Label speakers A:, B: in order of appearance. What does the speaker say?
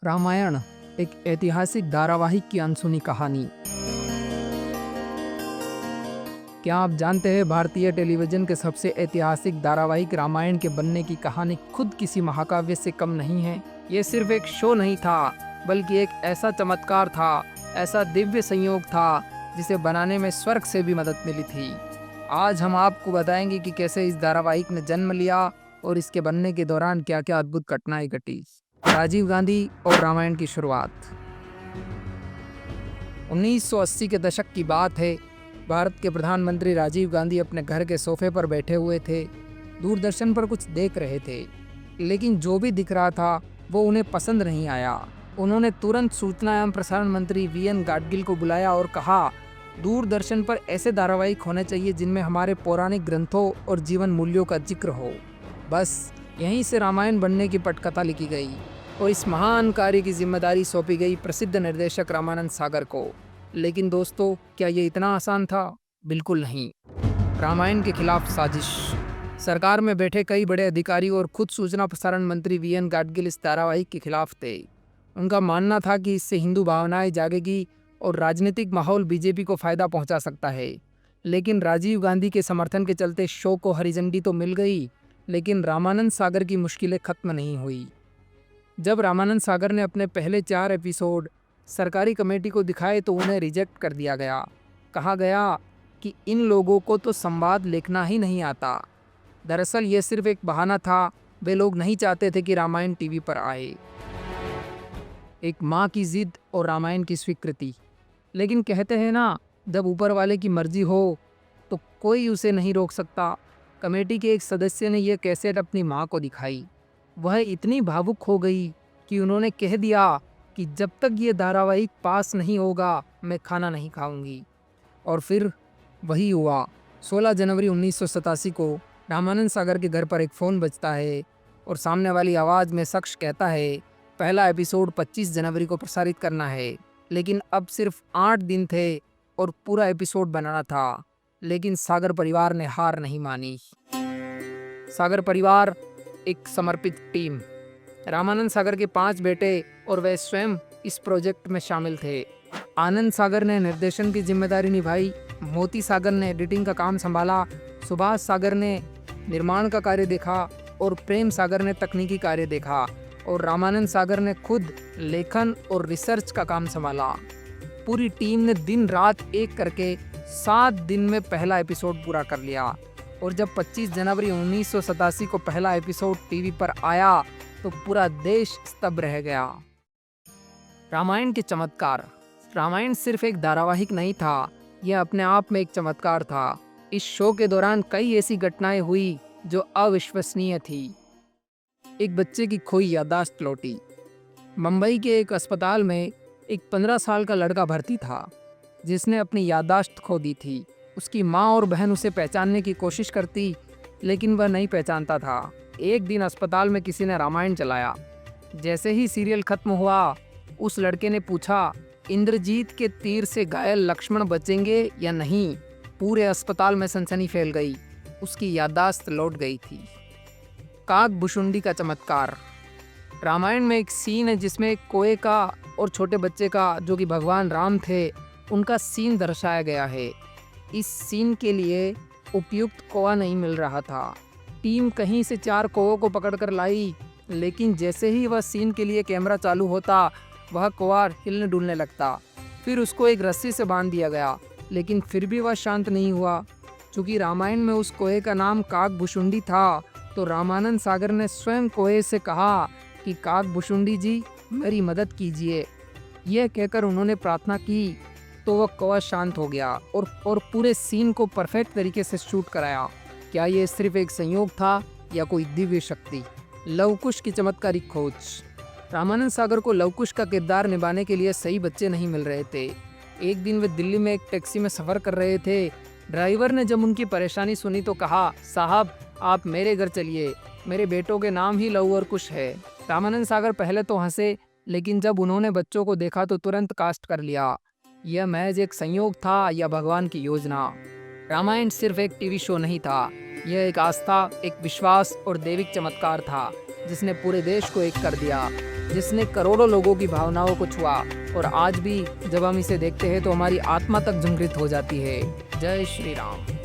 A: रामायण एक ऐतिहासिक धारावाहिक की अनसुनी कहानी। क्या आप जानते हैं भारतीय टेलीविजन के सबसे ऐतिहासिक धारावाहिक रामायण के बनने की कहानी खुद किसी महाकाव्य से कम नहीं है। ये सिर्फ एक शो नहीं था, बल्कि एक ऐसा चमत्कार था, ऐसा दिव्य संयोग था जिसे बनाने में स्वर्ग से भी मदद मिली थी। आज हम आपको बताएंगे कि कैसे इस धारावाहिक ने जन्म लिया और इसके बनने के दौरान क्या क्या अद्भुत घटनाएं घटी। राजीव गांधी और रामायण की शुरुआत। 1980 के दशक की बात है। भारत के प्रधानमंत्री राजीव गांधी अपने घर के सोफे पर बैठे हुए थे। दूरदर्शन पर कुछ देख रहे थे, लेकिन जो भी दिख रहा था वो उन्हें पसंद नहीं आया। उन्होंने तुरंत सूचना एवं प्रसारण मंत्री वीएन गाडगिल को बुलाया और कहा, दूरदर्शन पर ऐसे धारावाहिक होने चाहिए जिनमें हमारे पौराणिक ग्रंथों और जीवन मूल्यों का जिक्र हो। बस यहीं से रामायण बनने की पटकथा लिखी गई और इस महान कार्य की जिम्मेदारी सौंपी गई प्रसिद्ध निर्देशक रामानंद सागर को। लेकिन दोस्तों, क्या ये इतना आसान था? बिल्कुल नहीं। रामायण के खिलाफ साजिश। सरकार में बैठे कई बड़े अधिकारी और खुद सूचना प्रसारण मंत्री वीएन गाडगिल इस धारावाहिक के खिलाफ थे। उनका मानना था कि इससे हिंदू भावनाएं जागेगी और राजनीतिक माहौल बीजेपी को फायदा पहुंचा सकता है। लेकिन राजीव गांधी के समर्थन के चलते शो को हरी झंडी तो मिल गई, लेकिन रामानंद सागर की मुश्किलें खत्म नहीं हुई। जब रामानंद सागर ने अपने पहले 4 एपिसोड सरकारी कमेटी को दिखाए तो उन्हें रिजेक्ट कर दिया गया। कहा गया कि इन लोगों को तो संवाद लिखना ही नहीं आता। दरअसल ये सिर्फ एक बहाना था, वे लोग नहीं चाहते थे कि रामायण टीवी पर आए। एक माँ की जिद और रामायण की स्वीकृति। लेकिन कहते हैं ना, जब ऊपर वाले की मर्जी हो तो कोई उसे नहीं रोक सकता। कमेटी के एक सदस्य ने यह कैसेट अपनी माँ को दिखाई। वह इतनी भावुक हो गई कि उन्होंने कह दिया कि जब तक ये धारावाहिक पास नहीं होगा मैं खाना नहीं खाऊंगी। और फिर वही हुआ। 16 जनवरी 1987 को रामानंद सागर के घर पर एक फ़ोन बजता है और सामने वाली आवाज़ में शख्स कहता है, पहला एपिसोड 25 जनवरी को प्रसारित करना है। लेकिन अब सिर्फ 8 दिन थे और पूरा एपिसोड बनाना था। लेकिन सागर परिवार ने हार नहीं मानी। सागर परिवार एक समर्पित टीम। रामानंद सागर के 5 बेटे और वे स्वयं इस प्रोजेक्ट में शामिल थे। आनंद सागर ने निर्देशन की जिम्मेदारी निभाई, मोती सागर ने एडिटिंग का काम संभाला, सुभाष सागर ने निर्माण का कार्य देखा और प्रेम सागर ने तकनीकी कार्य देखा और रामानंद सागर ने खुद लेखन और रिसर्च का काम संभाला। पूरी टीम ने दिन रात एक करके 7 दिन में पहला एपिसोड पूरा कर लिया और जब 25 जनवरी 1987 को पहला एपिसोड टीवी पर आया तो पूरा देश स्तब्ध रह गया। रामायण के चमत्कार। रामायण सिर्फ एक धारावाहिक नहीं था, यह अपने आप में एक चमत्कार था। इस शो के दौरान कई ऐसी घटनाएं हुई जो अविश्वसनीय थी। एक बच्चे की खोई याददाश्त लौटी। मुंबई के एक अस्पताल में एक 15 साल का लड़का भर्ती था जिसने अपनी याददाश्त खो दी थी। उसकी माँ और बहन उसे पहचानने की कोशिश करती, लेकिन वह नहीं पहचानता था। एक दिन अस्पताल में किसी ने रामायण चलाया। जैसे ही सीरियल खत्म हुआ, उस लड़के ने पूछा, इंद्रजीत के तीर से घायल लक्ष्मण बचेंगे या नहीं? पूरे अस्पताल में सनसनी फैल गई। उसकी याददाश्त लौट गई थी। काकभुशुंडी का चमत्कार। रामायण में एक सीन है जिसमें एक कोए का और छोटे बच्चे का, जो कि भगवान राम थे, उनका सीन दर्शाया गया है। इस सीन के लिए उपयुक्त कौवा नहीं मिल रहा था। टीम कहीं से 4 कौवों को पकड़कर लाई, लेकिन जैसे ही वह सीन के लिए कैमरा चालू होता, वह कौवा हिलने डुलने लगता। फिर उसको एक रस्सी से बांध दिया गया, लेकिन फिर भी वह शांत नहीं हुआ। चूँकि रामायण में उस कौवे का नाम काकभुशुंडी था, तो रामानंद सागर ने स्वयं कौवे से कहा कि काकभुशुंडी जी, मेरी मदद कीजिए। यह कहकर उन्होंने प्रार्थना की तो वह कौवा शांत हो गया और पूरे सीन को परफेक्ट तरीके से शूट कराया। क्या ये सिर्फ एक संयोग था या कोई दिव्य शक्ति? लवकुश की चमत्कारिक खोज। रामानंद सागर को लवकुश का किरदार निभाने के लिए सही बच्चे नहीं मिल रहे थे। एक दिन वे दिल्ली में एक टैक्सी में सफ़र कर रहे थे। ड्राइवर ने जब उनकी परेशानी सुनी तो कहा, साहब आप मेरे घर चलिए, मेरे बेटों के नाम ही लव और कुश है। रामानंद सागर पहले तो हंसे, लेकिन जब उन्होंने बच्चों को देखा तो तुरंत कास्ट कर लिया। यह महज एक संयोग था या भगवान की योजना? रामायण सिर्फ एक टीवी शो नहीं था, यह एक आस्था, एक विश्वास और दैविक चमत्कार था जिसने पूरे देश को एक कर दिया। जिसने करोड़ों लोगों की भावनाओं को छुआ और आज भी जब हम इसे देखते हैं तो हमारी आत्मा तक झुंझरित हो जाती है। जय श्री राम।